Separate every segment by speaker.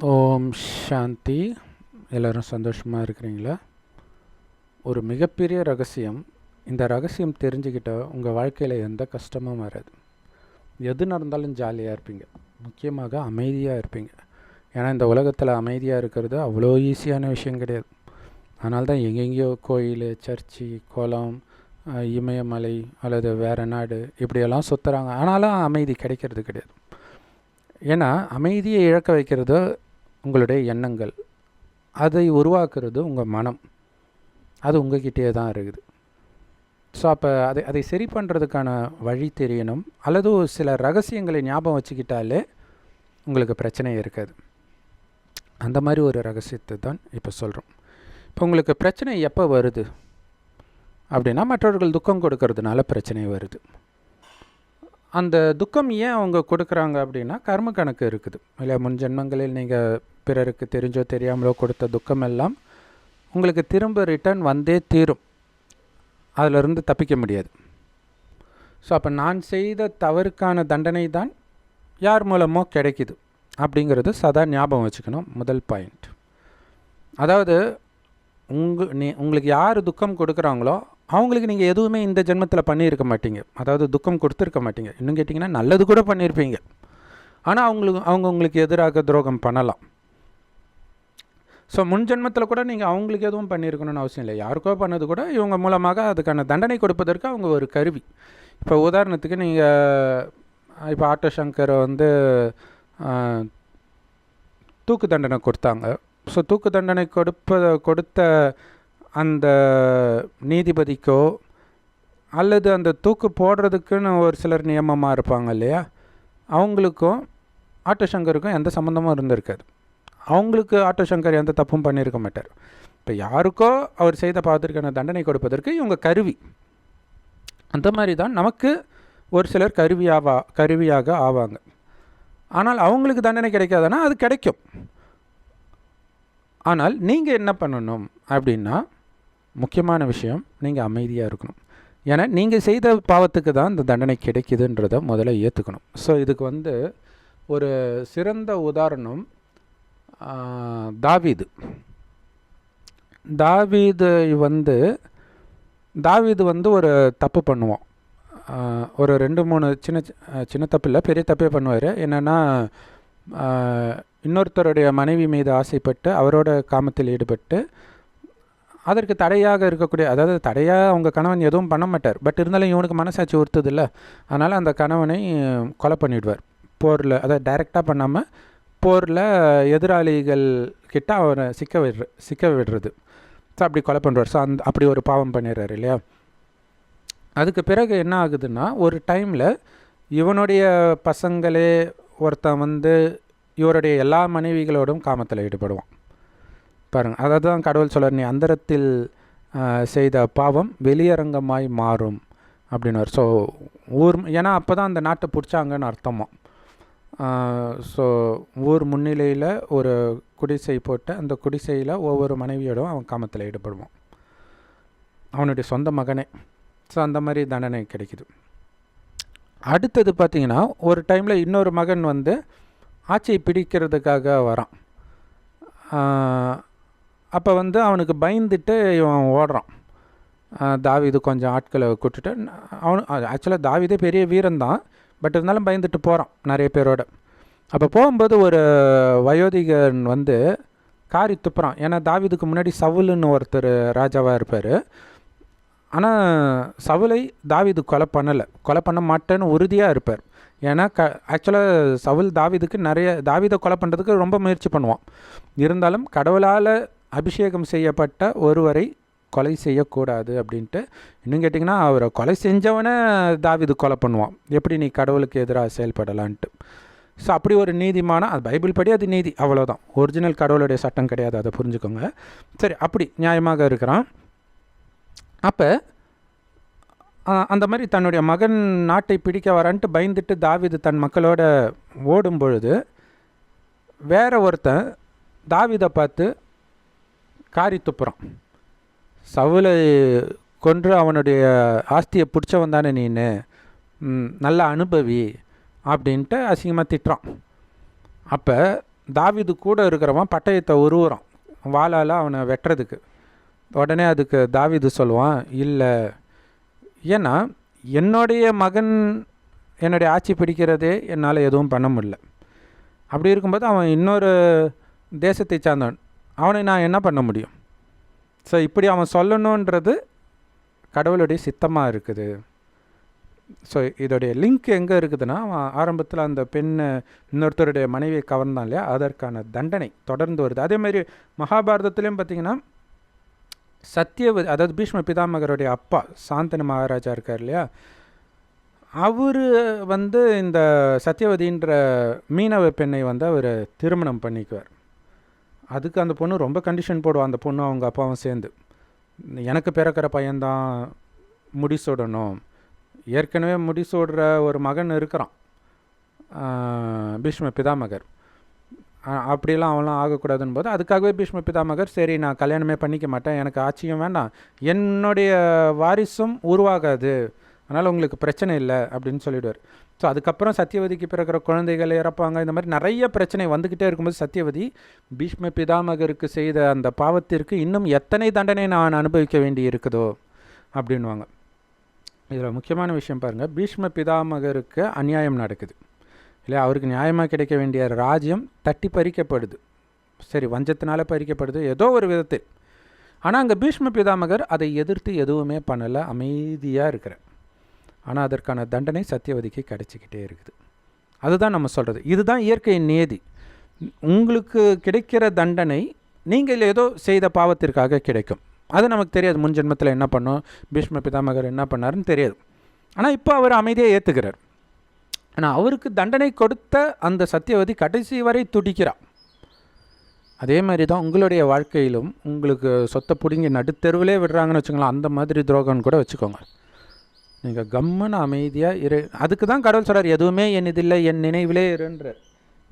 Speaker 1: ஓம் சாந்தி. எல்லோரும் சந்தோஷமாக இருக்கிறீங்களா? ஒரு மிகப்பெரிய ரகசியம். இந்த ரகசியம் தெரிஞ்சுக்கிட்டால் உங்கள் வாழ்க்கையில் எந்த கஷ்டமும் வராது. எது நடந்தாலும் ஜாலியாக இருப்பீங்க. முக்கியமாக அமைதியாக இருப்பீங்க. ஏன்னா இந்த உலகத்தில் அமைதியாக இருக்கிறது அவ்வளோ ஈஸியான விஷயம் கிடையாது. அதனால தான் எங்கெங்கேயோ கோயில், சர்ச்சு, குளம், இமயமலை அல்லது வேறு நாடு இப்படியெல்லாம் சுற்றுறாங்க. ஆனாலும் அமைதி கிடைக்கிறது கிடையாது. ஏன்னா அமைதியை இழக்க வைக்கிறது உங்களுடைய எண்ணங்கள், அதை உருவாக்குறது உங்கள் மனம். அது உங்கள்கிட்டே தான் இருக்குது. ஸோ அப்போ அதை சரி பண்ணுறதுக்கான வழி தெரியணும், அல்லது சில ரகசியங்களை ஞாபகம் வச்சுக்கிட்டாலே உங்களுக்கு பிரச்சனையே இருக்காது. அந்த மாதிரி ஒரு ரகசியத்தை தான் இப்போ சொல்கிறோம். இப்போ உங்களுக்கு பிரச்சனை எப்போ வருது அப்படின்னா, மற்றவர்கள் துக்கம் கொடுக்கறதுனால பிரச்சனை வருது. அந்த துக்கம் ஏன் அவங்க கொடுக்குறாங்க அப்படின்னா, கர்ம கணக்கு இருக்குது இல்லையா? முன் ஜென்மங்களில் நீங்கள் பிறருக்கு தெரிஞ்சோ தெரியாமலோ கொடுத்த துக்கம் எல்லாம் உங்களுக்கு திரும்ப ரிட்டர்ன் வந்தே தீரும். அதிலிருந்து தப்பிக்க முடியாது. ஸோ அப்போ நான் செய்த தவறுக்கான தண்டனை தான் யார் மூலமோ கிடைக்குது அப்படிங்கிறது சதா ஞாபகம் வச்சுக்கணும். முதல் பாயிண்ட். அதாவது உங்களுக்கு யார் துக்கம் கொடுக்குறாங்களோ அவங்களுக்கு நீங்கள் எதுவுமே இந்த ஜென்மத்தில் பண்ணியிருக்க மாட்டீங்க. அதாவது துக்கம் கொடுத்துருக்க மாட்டீங்க. இன்னும் கேட்டிங்கன்னா நல்லது கூட பண்ணியிருப்பீங்க. ஆனால் அவங்க உங்களுக்கு எதிராக துரோகம் பண்ணலாம். ஸோ முன் ஜென்மத்தில் கூட நீங்கள் அவங்களுக்கு எதுவும் பண்ணியிருக்கணும்னு அவசியம் இல்லை. யாருக்கோ பண்ணது கூட இவங்க மூலமாக அதுக்கான தண்டனை கொடுப்பதற்கு அவங்க ஒரு கருவி. இப்போ உதாரணத்துக்கு நீங்கள் இப்போ ஆட்டோ சங்கர் தூக்கு தண்டனை கொடுத்தாங்க. ஸோ தூக்கு தண்டனை கொடுத்த அந்த நீதிபதிக்கோ அல்லது அந்த தூக்கு போடுறதுக்குன்னு ஒரு சிலர் நியமமாக இருப்பாங்க இல்லையா, அவங்களுக்கும் ஆட்டோ சங்கருக்கும் எந்த சம்மந்தமும் இருந்திருக்காது. அவங்களுக்கு ஆட்டோ சங்கர் எந்த தப்பும் பண்ணியிருக்க மாட்டார். இப்போ யாருக்கோ அவர் செய்த பாவத்திற்கான தண்டனை கொடுப்பதற்கு இவங்க கருவி. அந்த மாதிரி தான் நமக்கு ஒரு சிலர் கருவியாக ஆவாங்க. ஆனால் அவங்களுக்கு தண்டனை கிடைக்காதுன்னா அது கிடைக்கும். ஆனால் நீங்கள் என்ன பண்ணணும் அப்படின்னா, முக்கியமான விஷயம், நீங்கள் அமைதியாக இருக்கணும். ஏன்னா நீங்கள் செய்த பாவத்துக்கு தான் இந்த தண்டனை கிடைக்குதுன்றதை முதல்ல ஏற்றுக்கணும். ஸோ இதுக்கு ஒரு சிறந்த உதாரணம் தாவீது. ஒரு தப்பு பண்ணுவோம். ஒரு 2-3 சின்ன தப்பு இல்லை, பெரிய தப்பே பண்ணுவார். என்னென்னா, இன்னொருத்தருடைய மனைவி மீது ஆசைப்பட்டு அவரோட காமத்தில் ஈடுபட்டு அதற்கு தடையாக இருக்கக்கூடிய, அதாவது தடையாக அவங்க கணவன் எதுவும் பண்ண மாட்டார், பட் இருந்தாலும் இவனுக்கு மனசாட்சி உறுத்துது இல்லை, அதனால் அந்த கணவனை கொலை பண்ணிவிடுவார் போரில். அதை டைரெக்டாக பண்ணாமல் போரில் எதிராளிகள் கிட்ட அவனை சிக்க விடுறது. ஸோ அப்படி கொலை பண்ணுவார். ஸோ அப்படி ஒரு பாவம் பண்ணிடுறாரு இல்லையா. அதுக்கு பிறகு என்ன ஆகுதுன்னா, ஒரு டைமில் இவனுடைய பசங்களே ஒருத்தன் இவருடைய எல்லா மனைவிகளோடும் காமத்தில் ஈடுபடுவான். பாருங்கள், அதை தான் கடவுள் சொல்கிறார், நீ அந்தரத்தில் செய்த பாவம் வெளியரங்கமாய் மாறும் அப்படின்னார். ஸோ ஏன்னா அப்போ தான் அந்த நாட்டை பிடிச்சாங்கன்னு அர்த்தமா. ஸோ ஊர் முன்னிலையில் ஒரு குடிசை போட்டு அந்த குடிசையில் ஒவ்வொரு மனைவியோடும் அவன் காமத்தில் ஈடுபடுவான், அவனுடைய சொந்த மகனே. ஸோ அந்த மாதிரி தண்டனை கிடைக்குது. அடுத்தது பார்த்திங்கன்னா, ஒரு டைமில் இன்னொரு மகன் ஆட்சியை பிடிக்கிறதுக்காக வரான். அப்போ அவனுக்கு பயந்துட்டு இவன் ஓடுறான். தாவீது கொஞ்சம் ஆட்களை கூட்டுட்டு, ஆக்சுவலாக தாவீதே பெரிய வீரன் தான், பட் இருந்தாலும் பயந்துட்டு போகிறான் நிறைய பேரோட. அப்போ போகும்போது ஒரு வயோதிகன் காரி துப்புறான். ஏன்னா தாவீதுக்கு முன்னாடி சவுலுன்னு ஒருத்தர் ராஜாவாக இருப்பார். ஆனால் சவுலை தாவீது கொலை பண்ண மாட்டேன்னு உறுதியாக இருப்பார். ஏன்னா ஆக்சுவலாக சவுல் தாவீதை கொலை பண்ணுறதுக்கு ரொம்ப முயற்சி பண்ணுவான். இருந்தாலும் கடவுளால் அபிஷேகம் செய்யப்பட்ட ஒருவரை கொலை செய்யக்கூடாது அப்படின்ட்டு. இன்னும் கேட்டிங்கன்னா, அவரை கொலை செஞ்சவனை தாவீது கொலை பண்ணுவான். எப்படி நீ கடவுளுக்கு எதிராக செயல்படலான்ட்டு. ஸோ அப்படி ஒரு நீதிமான, அது பைபிள் படி அது நீதி, அவ்வளோதான். ஒரிஜினல் கடவுளுடைய சட்டம் கிடையாது, அதை புரிஞ்சுக்கோங்க. சரி, அப்படி நியாயமாக இருக்கிறான். அப்போ அந்த மாதிரி தன்னுடைய மகன் நாட்டை பிடிக்க வரான்ட்டு பயந்துட்டு தாவீது தன் மக்களோட ஓடும் பொழுது வேற ஒருத்தன் தாவீதை பார்த்து காரி துப்புறான். சவுலை கொன்று அவனுடைய ஆஸ்தியை பிடிச்சவன் தானே நீனு, நல்ல அனுபவி அப்படின்ட்டு அசிங்கமாக திட்டுறான். அப்போ தாவீது கூட இருக்கிறவன் பட்டயத்தை உருவுறான் வாளால் அவனை வெட்டுறதுக்கு. உடனே அதுக்கு தாவீது சொல்லுவான், இல்லை, ஏன்னா என்னுடைய மகன் என்னுடைய ஆட்சி பிடிக்கிறதே என்னால் எதுவும் பண்ண முடியல. அப்படி இருக்கும்போது அவன் இன்னொரு தேசத்தை சார்ந்தவன், அவனை நான் என்ன பண்ண முடியும்? ஸோ இப்படி அவன் சொல்லணுன்றது கடவுளுடைய சித்தமாக இருக்குது. ஸோ இதோடைய லிங்க் எங்கே இருக்குதுன்னா, அவன் ஆரம்பத்தில் அந்த பெண்ணை இன்னொருத்தருடைய மனைவியை கவர்ந்தான் இல்லையா, அதற்கான தண்டனை தொடர்ந்து வருது. அதேமாதிரி மகாபாரதத்துலேயும் பார்த்திங்கன்னா சத்தியவதி, அதாவது பீஷ்ம பிதாமகருடைய அப்பா சாந்தனு மகாராஜா இருக்கார் இல்லையா, அவர் இந்த சத்தியவதின்ற மீனவ பெண்ணை அவர் திருமணம் பண்ணிக்குவார். அதுக்கு அந்த பொண்ணு ரொம்ப கண்டிஷன் போடுவான். அந்த பொண்ணு அவங்க அப்பாவும் சேர்ந்து, எனக்கு பிறக்கிற பையன்தான் முடிசூடணும், ஏற்கனவே முடிசூடுற ஒரு மகன் இருக்கிறான் பீஷ்ம பிதாமகர், அப்படிலாம் அவன்லாம் ஆகக்கூடாதுன்னு போது அதுக்காகவே பீஷ்ம பிதாமகர், சரி நான் கல்யாணமே பண்ணிக்க மாட்டேன், எனக்கு ஆட்சியும் வேண்டாம், என்னுடைய வாரிசும் உருவாகாது, அதனால் உங்களுக்கு பிரச்சனை இல்லை அப்படின்னு சொல்லிவிடுவார். ஸோ அதுக்கப்புறம் சத்தியவதிக்கு பிறக்கிற குழந்தைகள் இறப்பாங்க. இந்த மாதிரி நிறைய பிரச்சனை வந்துக்கிட்டே இருக்கும்போது சத்தியவதி பீஷ்ம பிதாமகருக்கு செய்த அந்த பாவத்திற்கு இன்னும் எத்தனை தண்டனை நான் அனுபவிக்க வேண்டி இருக்குதோ அப்படின்வாங்க. இதில் முக்கியமான விஷயம் பாருங்கள், பீஷ்ம பிதாமகருக்கு அநியாயம் நடக்குது இல்லையா, அவருக்கு நியாயமாக கிடைக்க வேண்டிய ராஜ்யம் தட்டி பறிக்கப்படுது. சரி, வஞ்சத்தினால பறிக்கப்படுது ஏதோ ஒரு விதத்தில். ஆனால் அங்கே பீஷ்ம பிதாமகர் அதை எதிர்த்து எதுவுமே பண்ணலை, அமைதியாக இருக்கிறார். ஆனால் அதற்கான தண்டனை சத்தியவதிக்கு கிடைச்சிக்கிட்டே இருக்குது. அதுதான் நம்ம சொல்கிறது, இதுதான் இயற்கையின் நியதி. உங்களுக்கு கிடைக்கிற தண்டனை நீங்கள் ஏதோ செய்த பாவத்திற்காக கிடைக்கும். அது நமக்கு தெரியாது, முன் ஜென்மத்தில் என்ன பண்ணோம், பீஷ்ம பிதாமகர் என்ன பண்ணாருன்னு தெரியாது. ஆனால் இப்போ அவர் அமைதியாக ஏற்றுக்கிறார். ஆனால் அவருக்கு தண்டனை கொடுத்த அந்த சத்தியவதி கடைசி வரை துடிக்கிறார். அதே மாதிரி தான் உங்களுடைய வாழ்க்கையிலும் உங்களுக்கு சொத்தை பிடிங்கி நடுத்தெருவிலே விடுறாங்கன்னு வச்சுக்கலாம், அந்த மாதிரி துரோகம்னு கூட வச்சுக்கோங்க. நீங்கள் கம்மன அமைதியாக அதுக்கு தான் கடவுள் சொல்கிறார், எதுவுமே என் இதில்லை என் நினைவிலே இருன்றார்.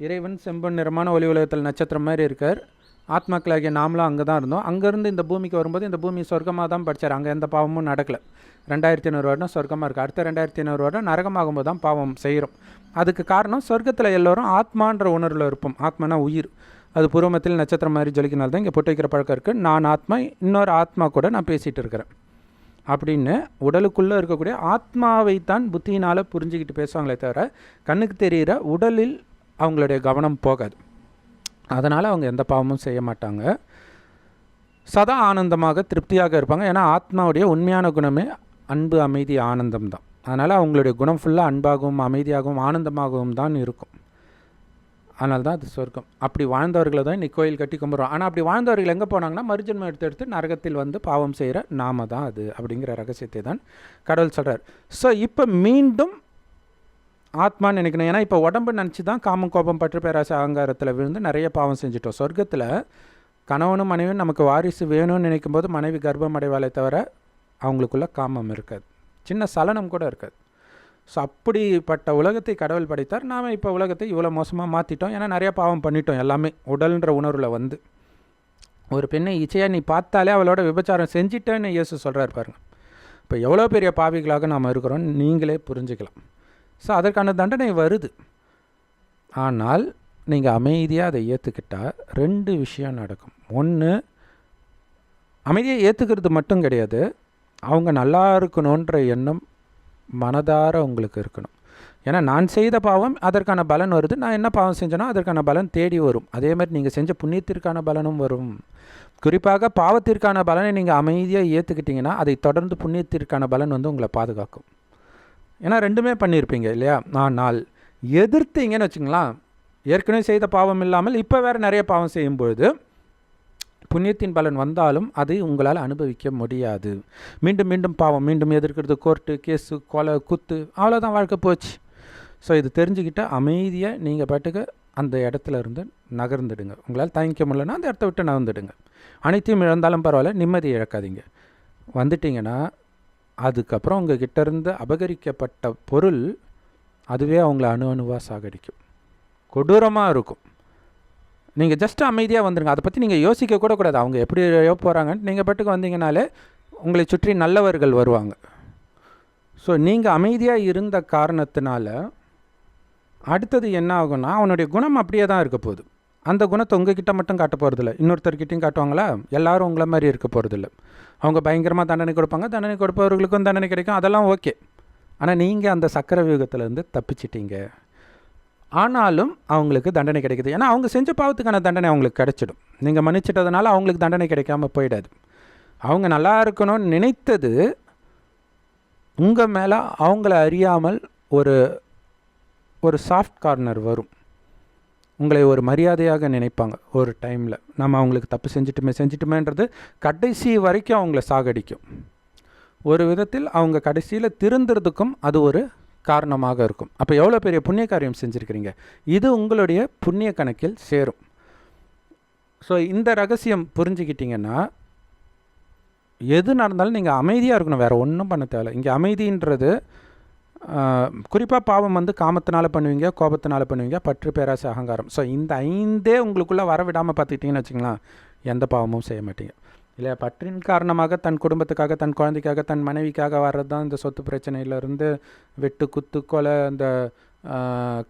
Speaker 1: இறைவன் செம்பன் நிறமான ஒளி உலகத்தில் நட்சத்திரம் மாதிரி இருக்கார். ஆத்மாக்களாகிய நாமளும் அங்கே தான் இருந்தோம். அங்கேருந்து இந்த பூமிக்கு வரும்போது இந்த பூமி சொர்க்கமாக தான் படித்தார். அங்கே எந்த பாவமும் நடக்கலை. 2500 வருடம் சொர்க்கமாக இருக்குது. அடுத்த 2500 வருடம் நரகமாகும்போது தான் பாவம் செய்கிறோம். அதுக்கு காரணம் சொர்க்கத்தில் எல்லோரும் ஆத்மான்ற உணர்வில் இருப்போம். ஆத்மானா உயிர், அது பூர்வமத்தில் நட்சத்திரம் மாதிரி ஜொலிக்கினால தான் இங்கே பொட்டு வைக்கிற பழக்கம் இருக்குது. நான் ஆத்மா, இன்னொரு ஆத்மா கூட நான் பேசிகிட்டு இருக்கிறேன் அப்படின்னு உடலுக்குள்ளே இருக்கக்கூடிய ஆத்மாவை தான் புத்தியினால் புரிஞ்சுக்கிட்டு பேசுவாங்களே தவிர கண்ணுக்கு தெரிகிற உடலில் அவங்களுடைய கவனம் போகாது. அதனால் அவங்க எந்த பாவமும் செய்ய மாட்டாங்க, சதா ஆனந்தமாக திருப்தியாக இருப்பாங்க. ஏன்னா ஆத்மாவுடைய உண்மையான குணமே அன்பு, அமைதி, ஆனந்தம் தான். அதனால் அவங்களுடைய குணம் ஃபுல்லாக அன்பாகவும் அமைதியாகவும் ஆனந்தமாகவும் தான் இருக்கும். அதனால தான் அது சொர்க்கம். அப்படி வாழ்ந்தவர்களை தான் இன்றைக்கி கோயில் கட்டி கும்பிட்றோம். ஆனால் அப்படி வாழ்ந்தவர்கள் எங்கே போனாங்கன்னா மறுஜன்மம் எடுத்து நரகத்தில் பாவம் செய்கிற நாம தான் அது அப்படிங்கிற ரகசியத்தை தான் கடவுள் சொல்கிறார். ஸோ இப்போ மீண்டும் ஆத்மான்னு நினைக்கணும். ஏன்னா இப்போ உடம்பு நினச்சி தான் காமம், கோபம், பற்று, பேராசை, அகங்காரத்தில் விழுந்து நிறைய பாவம் செஞ்சிட்டோம். சொர்க்கத்தில் கணவனும் மனைவியும் நமக்கு வாரிசு வேணும்னு நினைக்கும் போது மனைவி கர்ப்பம் அடைவாளே தவிர அவங்களுக்குள்ள காமம் இருக்காது, சின்ன சலனம் கூட இருக்காது. ஸோ அப்படிப்பட்ட உலகத்தை கடவுள் படைத்தார். நாம் இப்போ உலகத்தை இவ்வளோ மோசமாக மாற்றிட்டோம். ஏன்னா நிறையா பாவம் பண்ணிட்டோம். எல்லாமே உடல்ன்ற உணர்வில் ஒரு பெண்ணை இச்சையாக நீ பார்த்தாலே அவளோட விபச்சாரம் செஞ்சிட்டேன்னு இயேசு சொல்கிறார் பாருங்க. இப்போ எவ்வளோ பெரிய பாவிகளாக நாம் இருக்கிறோம் நீங்களே புரிஞ்சுக்கலாம். ஸோ அதற்கான தண்டனை வருது. ஆனால் நீங்கள் அமைதியாக அதை ஏற்றுக்கிட்டால் 2 விஷயம் நடக்கும். ஒன்று, அமைதியை ஏற்றுக்கிறது மட்டும் கிடையாது, அவங்க நல்லா இருக்கணுன்ற எண்ணம் மனதார உங்களுக்கு இருக்கணும். ஏன்னா நான் செய்த பாவம் அதற்கான பலன் வருது, நான் என்ன பாவம் செஞ்சேனோ அதற்கான பலன் தேடி வரும். அதே மாதிரி நீங்கள் செஞ்ச புண்ணியத்திற்கான பலனும் வரும். குறிப்பாக பாவத்திற்கான பலனை நீங்கள் அமைதியாக ஏற்றுக்கிட்டிங்கன்னா அதை தொடர்ந்து புண்ணியத்திற்கான பலன் உங்களை பாதுகாக்கும். ஏன்னா 2மே பண்ணியிருப்பீங்க இல்லையா. ஆனால் எதிர்த்தீங்கன்னு வச்சுங்களேன், ஏற்கனவே செய்த பாவம் இல்லாமல் இப்போ வேறு நிறைய பாவம் செய்யும்பொழுது புண்ணியத்தின் பலன் வந்தாலும் அதை உங்களால் அனுபவிக்க முடியாது. மீண்டும் மீண்டும் பாவம், மீண்டும் எதிர்க்கிறது, கோர்ட்டு கேஸு, கொலை, குத்து, அவ்வளோதான், வாழ்க்கை போச்சு. ஸோ இது தெரிஞ்சுக்கிட்டால் அமைதியாக நீங்கள் பாட்டுக்கு அந்த இடத்துல இருந்து நகர்ந்துடுங்க. உங்களால் தாங்கிக்க முடியலன்னா அந்த இடத்த விட்டு நகர்ந்துடுங்க. அனைத்தையும் இழந்தாலும் பரவாயில்ல, நிம்மதியை இழக்காதீங்க. வந்துட்டிங்கன்னா அதுக்கப்புறம் உங்கள் கிட்டேருந்து அபகரிக்கப்பட்ட பொருள் அதுவே அவங்கள அணுவாக சாகடிக்கும். கொடூரமாக இருக்கும். நீங்கள் ஜஸ்ட் அமைதியாக வந்துடுங்க. அதை பற்றி நீங்கள் யோசிக்க கூட கூடாது. அவங்க எப்படி போகிறாங்கன்ட்டு நீங்கள் பாட்டுக்கு வந்தீங்கனாலே உங்களை சுற்றி நல்லவர்கள் வருவாங்க. ஸோ நீங்கள் அமைதியாக இருந்த காரணத்தினால அடுத்தது என்ன ஆகும்னா அவனுடைய குணம் அப்படியே தான் இருக்க போகுது. அந்த குணத்தை உங்ககிட்ட மட்டும் காட்ட போகிறதில்ல, இன்னொருத்தர்கிட்டையும் காட்டுவாங்களா? எல்லாரும் உங்களை மாதிரி இருக்க போகிறதில்ல. அவங்க பயங்கரமாக தண்டனை கொடுப்பாங்க, தண்டனை கொடுப்பவர்களுக்கும் தண்டனை கிடைக்கும், அதெல்லாம் ஓகே. ஆனால் நீங்கள் அந்த சக்கர வியூகத்திலேருந்து தப்பிச்சிட்டீங்க. ஆனாலும் அவங்களுக்கு தண்டனை கிடைக்குது. ஏன்னா அவங்க செஞ்ச பாவத்துக்கான தண்டனை அவங்களுக்கு கிடைச்சிடும். நீங்கள் மன்னிச்சிட்டதுனால அவங்களுக்கு தண்டனை கிடைக்காம போயிடாது. அவங்க நல்லா இருக்கணும்னு நினைத்தது உங்கள் மேலே அவங்கள அறியாமல் ஒரு ஒரு சாஃப்ட் கார்னர் வரும். உங்களை ஒரு மரியாதையாக நினைப்பாங்க. ஒரு டைமில் நம்ம அவங்களுக்கு தப்பு செஞ்சிட்டுமேன்றது கடைசி வரைக்கும் அவங்கள சாகடிக்கும். ஒரு விதத்தில் அவங்க கடைசியில் திருந்துறதுக்கும் அது ஒரு காரணமாக இருக்கும். அப்போ எவ்வளோ பெரிய புண்ணிய காரியம் செஞ்சுருக்கிறீங்க, இது உங்களுடைய புண்ணிய கணக்கில் சேரும். ஸோ இந்த ரகசியம் புரிஞ்சுக்கிட்டிங்கன்னா எது நடந்தாலும் நீங்கள் அமைதியாக இருக்கணும், வேறு ஒன்றும் பண்ண தேவையில்லை. இங்கே அமைதின்றது குறிப்பாக பாவம் வந்து காமத்தினால பண்ணுவீங்க, கோபத்தினால பண்ணுவீங்க, பற்று, பேராசை, அகங்காரம். ஸோ இந்த 5 உங்களுக்குள்ளே வரவிடாமல் பார்த்துக்கிட்டிங்கன்னு வச்சுங்களேன், எந்த பாவமும் செய்ய மாட்டீங்க. இல்லையா? பற்றின் காரணமாக தன் குடும்பத்துக்காக, தன் குழந்தைக்காக, தன் மனைவிக்காக வர்றது தான் இந்த சொத்து பிரச்சனையிலேருந்து வெட்டு, குத்து, கொலை, இந்த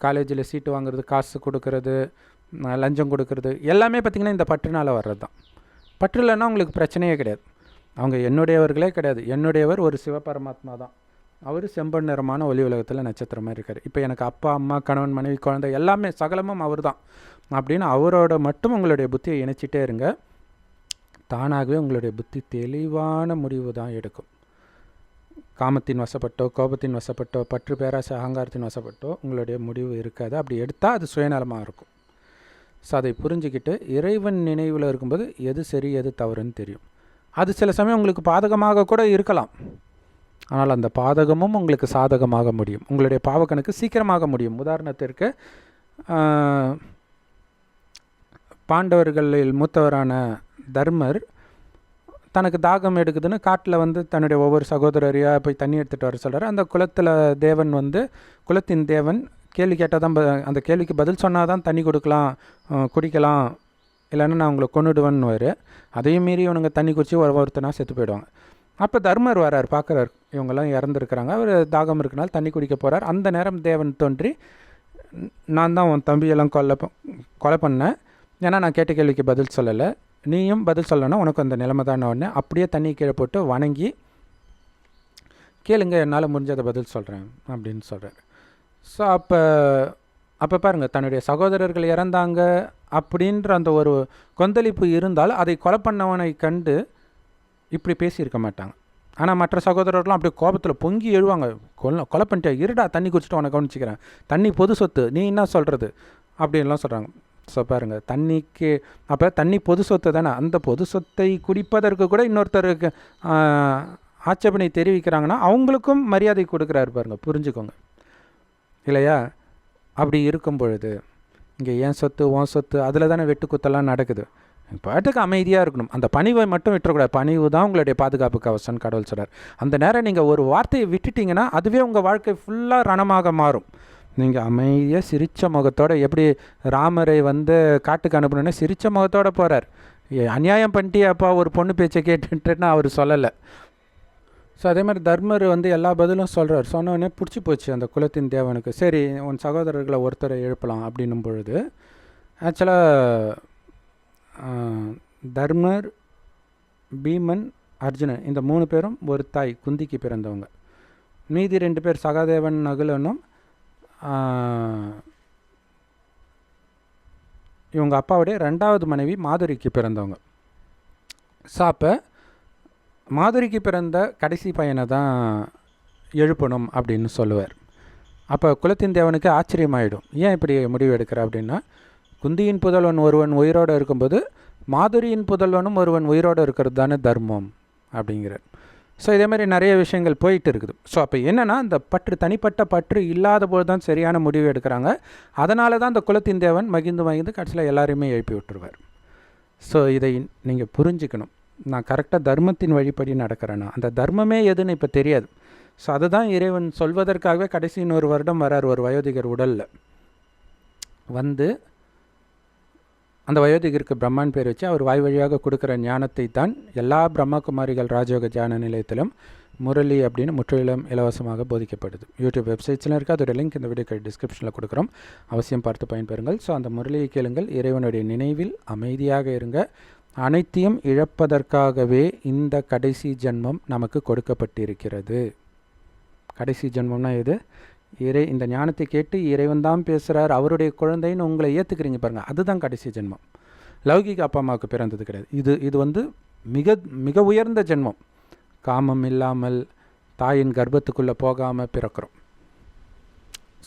Speaker 1: காலேஜில் சீட்டு வாங்குறது, காசு கொடுக்கறது, லஞ்சம் கொடுக்கறது, எல்லாமே பார்த்திங்கன்னா இந்த பற்றினால் வர்றது தான். பற்று இல்லைன்னா உங்களுக்கு பிரச்சனையே கிடையாது. அவங்க என்னுடையவர்களே கிடையாது. என்னுடையவர் ஒரு சிவபரமாத்மா தான். அவர் செம்பன் நிறமான ஒளி உலகத்தில் நட்சத்திரமாக இருக்கார். இப்போ எனக்கு அப்பா, அம்மா, கணவன், மனைவி, குழந்தை எல்லாமே சகலமும் அவர் தான் அப்படின்னு அவரோட மட்டும் உங்களுடைய புத்தியை இணைச்சிட்டே இருங்க. தானாகவே உங்களுடைய புத்தி தெளிவான முடிவு தான் எடுக்கும். காமத்தின் வசப்பட்டோ, கோபத்தின் வசப்பட்டோ, பற்று, பேராசை, அகங்காரத்தின் வசப்பட்டோ உங்களுடைய முடிவு இருக்காது. அப்படி எடுத்தால் அது சுயநலமாக இருக்கும். ஸோ அதை புரிஞ்சுக்கிட்டு இறைவன் நினைவில் இருக்கும்போது எது சரி எது தவறுன்னு தெரியும். அது சில சமயம் உங்களுக்கு பாதகமாக கூட இருக்கலாம். ஆனால் அந்த பாதகமும் உங்களுக்கு சாதகமாக முடியும். உங்களுடைய பாவக்கணக்கு சீக்கிரமாக முடியும். உதாரணத்திற்கு பாண்டவர்களில் மூத்தவரான தர்மர் தனக்கு தாகம் எடுக்குதுன்னு காட்டில் வந்து தன்னுடைய ஒவ்வொரு சகோதரரையாக போய் தண்ணி எடுத்துகிட்டு வர சொல்கிறார். அந்த குளத்தில் தேவன் வந்து, குலத்தின் தேவன் கேள்வி கேட்டால் தான் அந்த கேள்விக்கு பதில் சொன்னால் தான் தண்ணி கொடுக்கலாம், குடிக்கலாம், இல்லைன்னா நான் உங்களை கொண்டுடுவேன்னு. அதையும் மீறி இவனுங்க தண்ணி குடிச்சு ஒருத்தனா செத்து போயிடுவாங்க. அப்போ தர்மர் வரார், பார்க்குறார் இவங்கெல்லாம் இறந்துருக்கிறாங்க, அவர் தாகம் இருக்கனால தண்ணி குடிக்க போகிறார். அந்த நேரம் தேவன் தோன்றி, நான் தான் உன் தம்பியெல்லாம் கொலை பண்ணேன், ஏன்னா நான் கேட்ட கேள்விக்கு பதில் சொல்லலை, நீயும் பதில் சொல்லணும்னா உனக்கு அந்த நிலைமை தானே ஒன்று, அப்படியே தண்ணி கீழே போட்டு வணங்கி கேளுங்க, என்னால் முடிஞ்சதை பதில் சொல்கிறேன் அப்படின்னு சொல்கிறார். ஸோ அப்போ பாருங்கள், தன்னுடைய சகோதரர்கள் இறந்தாங்க அப்படின்ற அந்த ஒரு கொந்தளிப்பு இருந்தால் அதை கொலை பண்ணவனை கண்டு இப்படி பேசியிருக்க மாட்டாங்க. ஆனால் மற்ற சகோதரர்கள்லாம் அப்படியே கோபத்தில் பொங்கி எழுவாங்க, கொலை பண்ணிட்டே, இருடா தண்ணி குடிச்சிட்டு உனக்கு கவனிச்சிக்கிறேன், தண்ணி பொது சொத்து, நீ என்ன சொல்கிறது அப்படின்லாம் சொல்கிறாங்க. ஸோ பாருங்கள், தண்ணிக்கு அப்போ தண்ணி பொது சொத்து தானே, அந்த பொது சொத்தை குடிப்பதற்கு கூட இன்னொருத்தருக்கு ஆட்சேபனை தெரிவிக்கிறாங்கன்னா அவங்களுக்கும் மரியாதை கொடுக்குறாரு பாருங்கள், புரிஞ்சுக்கோங்க இல்லையா? அப்படி இருக்கும் பொழுது இங்கே ஏன் சொத்து ஓன் சொத்து அதில் தானே வெட்டு குத்தெல்லாம் நடக்குது. பாட்டுக்கு அமைதியாக இருக்கணும். அந்த பணிவை மட்டும் விட்டுறக்கூடாது. பணிவு தான் உங்களுடைய பாதுகாப்பு கவசம் கடவுள் சொல்கிறார். அந்த நேரம் நீங்கள் ஒரு வார்த்தையை விட்டுட்டிங்கன்னா அதுவே உங்கள் வாழ்க்கை ஃபுல்லாக ரணமாக மாறும். நீங்கள் அமைதியாக சிரித்த முகத்தோடு, எப்படி ராமரை வந்து காட்டுக்கு அனுப்பணுன்னு சிரித்த முகத்தோடு போகிறார். அநியாயம் பண்ணிட்டியாப்பா ஒரு பொண்ணு பேச்சை கேட்டுட்டுன்னா அவர் சொல்லலை. ஸோ அதே மாதிரி தர்மர் வந்து எல்லா பதிலும் சொல்கிறார். சொன்னோடனே பிடிச்சி போச்சு அந்த குலத்தின் தேவனுக்கு. சரி, உன் சகோதரர்களை ஒருத்தரை எழுப்பலாம் அப்படின்னும் பொழுது ஆக்சுவலாக தர்மர், பீமன், அர்ஜுனன் இந்த 3 பேரும் ஒரு தாய் குந்திக்கு பிறந்தவங்க. மீதி 2 பேர் சகாதேவன், நகுலனும் இவங்க அப்பாவுடைய 2வது மனைவி மாதுரிக்கு பிறந்தவங்க. ஸோ அப்போ மாதுரிக்கு பிறந்த கடைசி பையனை தான் எழுப்பணும் அப்படின்னு சொல்லுவார். அப்போ குலத்தின் தேவனுக்கு ஆச்சரியமாயிடும், ஏன் இப்படி முடிவு எடுக்கிற அப்படின்னா, குந்தியின் புதல்வன் ஒருவன் உயிரோடு இருக்கும்போது மாதுரியின் புதல்வனும் ஒருவன் உயிரோடு இருக்கிறது தானே தர்மம் அப்படிங்கிறார். ஸோ இதே மாதிரி நிறைய விஷயங்கள் போயிட்டு இருக்குது. ஸோ அப்போ என்னென்னா, இந்த பற்று, தனிப்பட்ட பற்று இல்லாத போது தான் சரியான முடிவு எடுக்கிறாங்க. அதனால தான் அந்த குலத்தின் தேவன் மகிழ்ந்து கடைசியில் எல்லாரையுமே எழுப்பி விட்டுருவார். ஸோ இதை நீங்கள் புரிஞ்சுக்கணும். நான் கரெக்டாக தர்மத்தின் வழிபடி நடக்கிறேன்னா, அந்த தர்மமே எதுன்னு இப்போ தெரியாது. ஸோ அதுதான் இறைவன் சொல்வதற்காகவே கடைசி 1 வருடம் வரார் ஒரு வயோதிகர் உடலில் வந்து, அந்த வயோதிகருக்கு பிரம்மான் பேர் வச்சு அவர் வாய் வழியாக கொடுக்குற ஞானத்தை தான் எல்லா பிரம்மகுமாரிகள் ராஜயோக தியான நிலையத்திலும் முரளி அப்படின்னு முற்றிலும் இலவசமாக போதிக்கப்படுது. யூடியூப் வெப்சைட்ஸ்லாம் இருக்குது. அதோட லிங்க் இந்த வீடியோ டிஸ்கிரிப்ஷனில் கொடுக்குறோம். அவசியம் பார்த்து பயன்பெறுங்கள். ஸோ அந்த முரளியை கேளுங்கள். இறைவனுடைய நினைவில் அமைதியாக இருங்க. அனைத்தையும் இழப்பதற்காகவே இந்த கடைசி ஜென்மம் நமக்கு கொடுக்கப்பட்டிருக்கிறது. கடைசி ஜென்மம்னா எது? இந்த ஞானத்தை கேட்டு இறைவன் தான் பேசுகிறார், அவருடைய குழந்தைன்னு உங்களை ஏற்றுக்கிறீங்க பாருங்கள், அதுதான் கடைசி ஜென்மம். லௌகிக அப்பா அம்மாவுக்கு பிறந்தது கிடையாது. இது வந்து மிக மிக உயர்ந்த ஜென்மம். காமம் இல்லாமல் தாயின் கர்ப்பத்துக்குள்ளே போகாமல் பிறக்கிறோம்.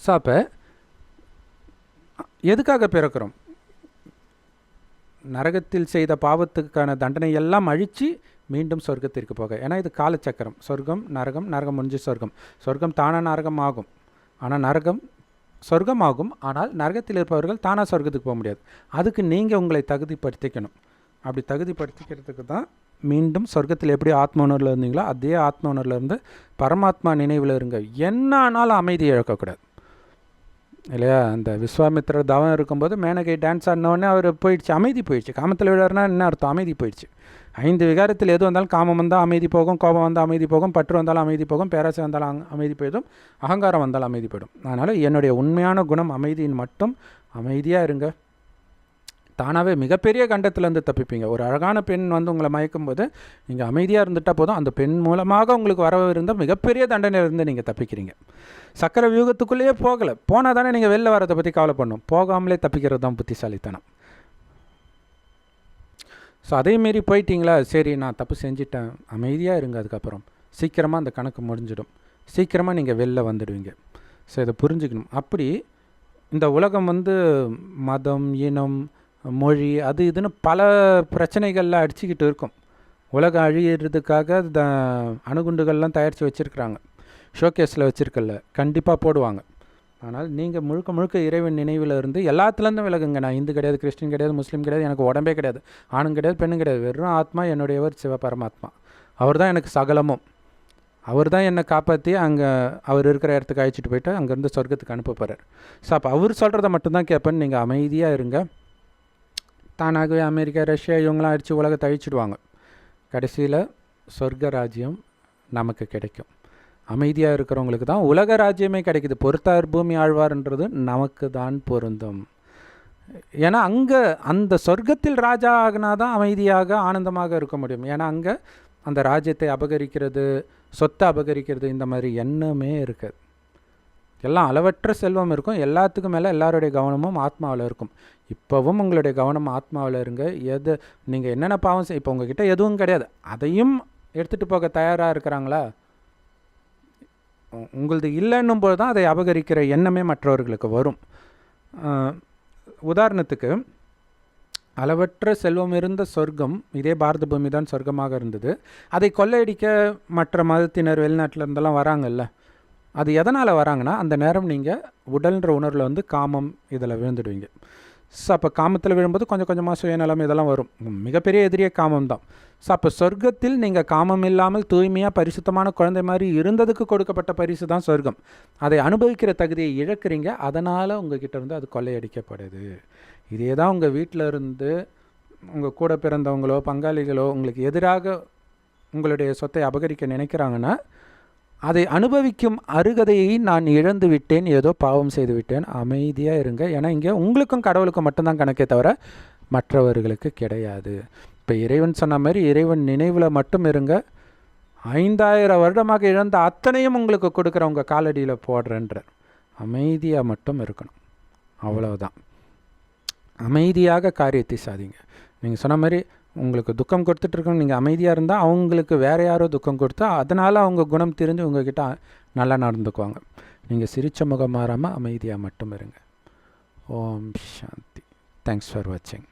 Speaker 1: ஸோ அப்போ எதுக்காக பிறக்கிறோம்? நரகத்தில் செய்த பாவத்துக்கான தண்டனை எல்லாம் அழித்து மீண்டும் சொர்க்கத்திற்கு போக. ஏன்னா இது காலச்சக்கரம். சொர்க்கம் நரகம், நரகம் முடிஞ்சு சொர்க்கம். சொர்க்கம் தானாக நரகம் ஆகும், ஆனால் நரகம் சொர்க்கம் ஆகும். ஆனால் நரகத்தில் இருப்பவர்கள் தானாக சொர்க்கத்துக்கு போக முடியாது. அதுக்கு நீங்கள் உங்களை தகுதிப்படுத்திக்கணும். அப்படி தகுதிப்படுத்திக்கிறதுக்கு தான் மீண்டும் சொர்க்கத்தில் எப்படி ஆத்ம உணர்வில் இருந்தீங்களோ அதே ஆத்ம உணர்வில் இருந்து பரமாத்மா நினைவில் இருங்க. என்ன ஆனாலும் அமைதி இழக்கக்கூடாது இல்லையா? அந்த விஸ்வாமித்திரர் தவம் இருக்கும்போது மேனகை டான்ஸ் ஆடினோடனே அவர் போயிடுச்சு, அமைதி போயிடுச்சு. காமத்தில் விழாருன்னா என்ன அர்த்தம்? அமைதி போயிடுச்சு. 5 விகாரத்தில் எது வந்தாலும் காமம் வந்தால் அமைதி போகும், கோபம் வந்தால் அமைதி போகும், பற்று வந்தாலும் அமைதி போகும், பேராசை வந்தாலும் அமைதி போயிடும், அகங்காரம் வந்தாலும் அமைதி போயிடும். அதனால் என்னுடைய உண்மையான குணம் அமைதியின் மட்டும் அமைதியாக இருங்க. தானாகவே மிகப்பெரிய கண்டத்துலேருந்து தப்பிப்பீங்க. ஒரு அழகான பெண் வந்து உங்களை மயக்கும் போது நீங்கள் அமைதியாக இருந்துட்டால் போதும், அந்த பெண் மூலமாக உங்களுக்கு வரவு இருந்தால் மிகப்பெரிய தண்டனையிலிருந்து நீங்கள் தப்பிக்கிறீங்க. சக்கர வியூகத்துக்குள்ளேயே போனால் தானே நீங்கள் வெளில வரதை பற்றி கவலை பண்ணணும். போகாமலே தப்பிக்கிறது தான் புத்திசாலித்தனம். ஸோ அதேமாரி போயிட்டீங்களா, சரி நான் தப்பு செஞ்சிட்டேன், அமைதியாக இருங்க. அதுக்கப்புறம் சீக்கிரமாக அந்த கணக்கு முடிஞ்சிடும். சீக்கிரமாக நீங்கள் வெளில வந்துடுவீங்க. ஸோ இதை புரிஞ்சுக்கணும். அப்படி இந்த உலகம் வந்து மதம், இனம், மொழி, அது இதுன்னு பல பிரச்சனைகளில் அடிச்சுக்கிட்டு இருக்கும். உலகம் அழியிறதுக்காக அணுகுண்டுகள்லாம் தயாரித்து வச்சுருக்குறாங்க. ஷோகேஸில் வச்சுருக்கல, கண்டிப்பாக போடுவாங்க. ஆனால் நீங்கள் முழுக்க முழுக்க இறைவன் நினைவில் இருந்து எல்லாத்துலேருந்தும் விலகுங்க. நான் இந்து கிடையாது, கிறிஸ்டின் கிடையாது, முஸ்லீம் கிடையாது, எனக்கு உடம்பே கிடையாது, ஆணும் கிடையாது, பெண்ணும் கிடையாது. வெறும் ஆத்மா, என்னுடையவர் சிவபரமாத்மா. அவர் தான் எனக்கு சகலமும். அவர் தான் என்னை காப்பாற்றி அங்கே அவர் இருக்கிற இடத்துக்கு அழைச்சிட்டு போயிட்டு அங்கேருந்து சொர்க்கத்துக்கு அனுப்ப போகிறார். ஸோ அப்போ அவர் சொல்கிறத மட்டும்தான் கேட்பேன்னு நீங்கள் அமைதியாக இருங்க. தானாகவே அமெரிக்கா, ரஷ்யா இவங்களாம் அடித்து உலகத்தை அழிச்சிடுவாங்க. கடைசியில் சொர்க்க ராஜ்யம் நமக்கு கிடைக்கும். அமைதியாக இருக்கிறவங்களுக்கு தான் உலக ராஜ்யமே கிடைக்குது. பொறுத்தார் பூமி ஆழ்வார்ன்றது நமக்கு தான் பொருந்தும். ஏன்னா அங்கே அந்த சொர்க்கத்தில் ராஜா ஆகினா தான் அமைதியாக ஆனந்தமாக இருக்க முடியும். ஏன்னா அங்கே அந்த ராஜ்யத்தை அபகரிக்கிறது, சொத்தை அபகரிக்கிறது, இந்த மாதிரி எண்ணமே இருக்காது. எல்லாம் அளவற்ற செல்வம் இருக்கும். எல்லாத்துக்கும் மேலே எல்லாருடைய கவனமும் ஆத்மாவில் இருக்கும். இப்போவும் உங்களுடைய கவனம் ஆத்மாவில் இருங்க. எது நீங்கள் என்னென்ன பாவம் இப்போ உங்ககிட்ட எதுவும் கிடையாது, அதையும் எடுத்துகிட்டு போக தயாராக இருக்கிறாங்களா? உங்களது இல்லைன்னும் போது தான் அதை அபகரிக்கிற எண்ணமே மற்றவர்களுக்கு வரும். உதாரணத்துக்கு அளவற்ற செல்வம் இருந்த சொர்க்கம், இதே பாரத பூமி தான் சொர்க்கமாக இருந்தது. அதை கொள்ளையடிக்க மற்ற மதத்தினர் வெளிநாட்டில் இருந்தெல்லாம் வராங்கல்ல. அது எதனால் வராங்கன்னா, அந்த நேரம் நீங்கள் உடல்ன்ற உணர்வில் வந்து காமம் இதில் விழுந்துடுவீங்க. ஸோ அப்போ காமத்தில் விழும்போது கொஞ்சம் கொஞ்சமாக சுயநலம் இதெல்லாம் வரும். மிகப்பெரிய எதிரியே காமம் தான். ஸோ அப்போ சொர்க்கத்தில் நீங்கள் காமம் இல்லாமல் தூய்மையாக பரிசுத்தமான குழந்தை மாதிரி இருந்ததுக்கு கொடுக்கப்பட்ட பரிசு தான் சொர்க்கம். அதை அனுபவிக்கிற தகுதியை இழக்கிறீங்க. அதனால் உங்ககிட்ட இருந்து அது கொள்ளையடிக்கப்படுது. இதே தான் உங்கள் வீட்டில் இருந்து உங்கள் கூட பிறந்தவங்களோ பங்காளிகளோ உங்களுக்கு எதிராக உங்களுடைய சொத்தை அபகரிக்க நினைக்கிறாங்கன்னா, அதை அனுபவிக்கும் அருகதையை நான் இழந்து விட்டேன், ஏதோ பாவம் செய்து விட்டேன், அமைதியாக இருங்க. ஏன்னா இங்கே உங்களுக்கும் கடவுளுக்கும் மட்டும்தான் கணக்கே தவிர மற்றவர்களுக்கு கிடையாது. இப்போ இறைவன் சொன்ன மாதிரி இறைவன் நினைவில் மட்டும் இருங்க. 5000 வருடமாக இழந்த அத்தனையும் உங்களுக்கு கொடுக்குற உங்கள் காலடியில் போடுறேன்ற அமைதியாக மட்டும் இருக்கணும். அவ்வளவுதான். அமைதியாக காரியத்தை சாதிங்க. நீங்கள் சொன்ன மாதிரி உங்களுக்கு துக்கம் கொடுத்துட்ருக்கோம், நீங்கள் அமைதியாக இருந்தால் அவங்களுக்கு வேறு யாரோ துக்கம் கொடுத்தா அதனால் அவங்க குணம் தெரிஞ்சு உங்ககிட்ட நல்லா நடந்துக்குவாங்க. நீங்கள் சிரித்த முகம் மாறாமல் அமைதியாக மட்டும் இருங்க. ஓம் சாந்தி. தேங்க்ஸ் ஃபார் வாட்சிங்.